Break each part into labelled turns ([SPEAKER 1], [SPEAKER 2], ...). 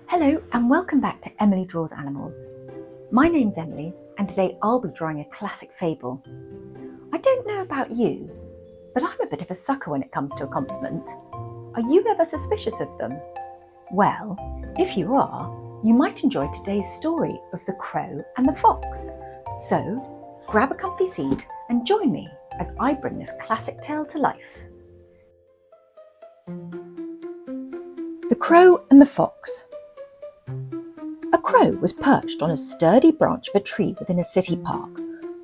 [SPEAKER 1] Hello and welcome back to Emily Draws Animals. My name's Emily and today I'll be drawing a classic fable. I don't know about you, but I'm a bit of a sucker when it comes to a compliment. Are you ever suspicious of them? Well, if you are, you might enjoy today's story of the crow and the fox. So, grab a comfy seat and join me as I bring this classic tale to life. The Crow and the Fox. A crow was perched on a sturdy branch of a tree within a city park,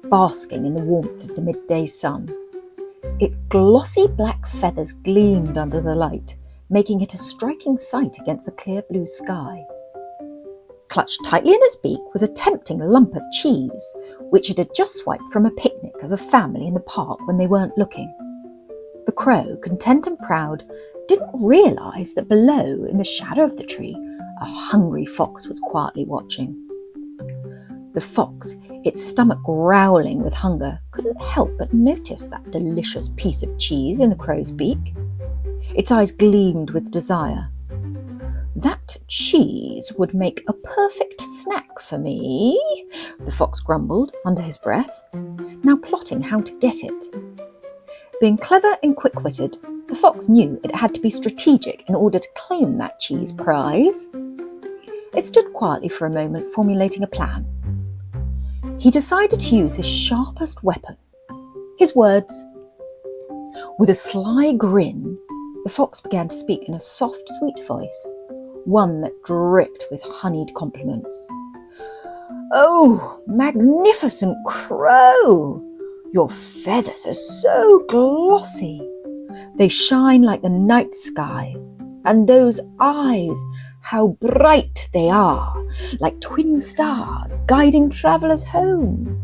[SPEAKER 1] basking in the warmth of the midday sun. Its glossy black feathers gleamed under the light, making it a striking sight against the clear blue sky. Clutched tightly in its beak was a tempting lump of cheese, which it had just swiped from a picnic of a family in the park when they weren't looking. The crow, content and proud, didn't realise that below, in the shadow of the tree, a hungry fox was quietly watching. The fox, its stomach growling with hunger, couldn't help but notice that delicious piece of cheese in the crow's beak. Its eyes gleamed with desire. "That cheese would make a perfect snack for me," the fox grumbled under his breath, now plotting how to get it. Being clever and quick-witted, the fox knew it had to be strategic in order to claim that cheese prize. It stood quietly for a moment, formulating a plan. He decided to use his sharpest weapon, his words. With a sly grin, the fox began to speak in a soft, sweet voice, one that dripped with honeyed compliments. "Oh, magnificent crow! Your feathers are so glossy. They shine like the night sky. And those eyes, how bright they are, like twin stars guiding travellers home.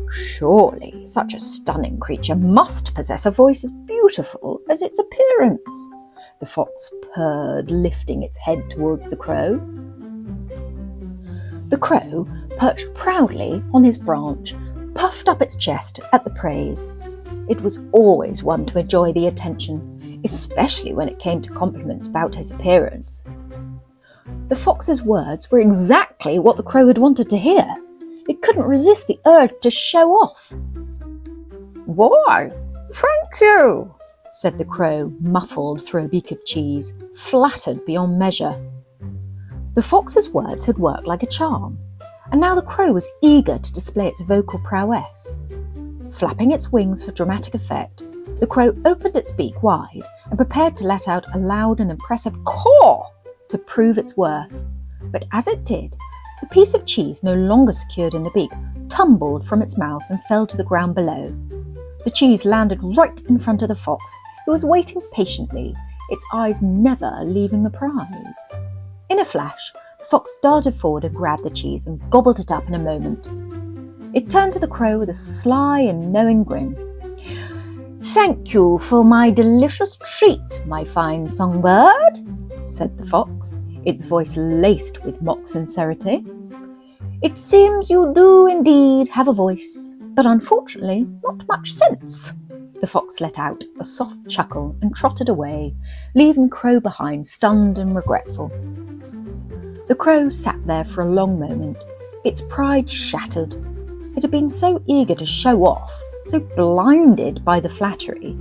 [SPEAKER 1] Surely such a stunning creature must possess a voice as beautiful as its appearance," the fox purred, lifting its head towards the crow. The crow, perched proudly on his branch, puffed up its chest at the praise. It was always one to enjoy the attention, especially when it came to compliments about his appearance. The fox's words were exactly what the crow had wanted to hear. It couldn't resist the urge to show off. "Why, thank you," said the crow, muffled through a beak of cheese, flattered beyond measure. The fox's words had worked like a charm, and now the crow was eager to display its vocal prowess. Flapping its wings for dramatic effect, the crow opened its beak wide and prepared to let out a loud and impressive caw to prove its worth. But as it did, the piece of cheese no longer secured in the beak tumbled from its mouth and fell to the ground below. The cheese landed right in front of the fox, who was waiting patiently, its eyes never leaving the prize. In a flash, the fox darted forward and grabbed the cheese and gobbled it up in a moment. It turned to the crow with a sly and knowing grin. "Thank you for my delicious treat, my fine songbird," said the fox, its voice laced with mock sincerity. "It seems you do indeed have a voice, but unfortunately not much sense." The fox let out a soft chuckle and trotted away, leaving Crow behind, stunned and regretful. The crow sat there for a long moment, its pride shattered. It had been so eager to show off, so blinded by the flattery,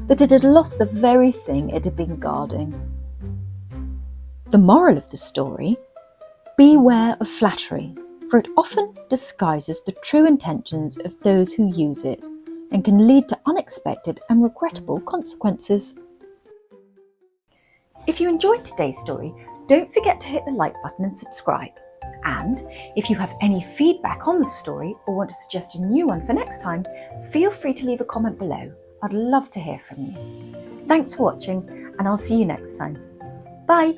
[SPEAKER 1] that it had lost the very thing it had been guarding. The moral of the story: beware of flattery, for it often disguises the true intentions of those who use it and can lead to unexpected and regrettable consequences. If you enjoyed today's story, don't forget to hit the like button and subscribe. And if you have any feedback on the story or want to suggest a new one for next time, feel free to leave a comment below. I'd love to hear from you. Thanks for watching, and I'll see you next time. Bye!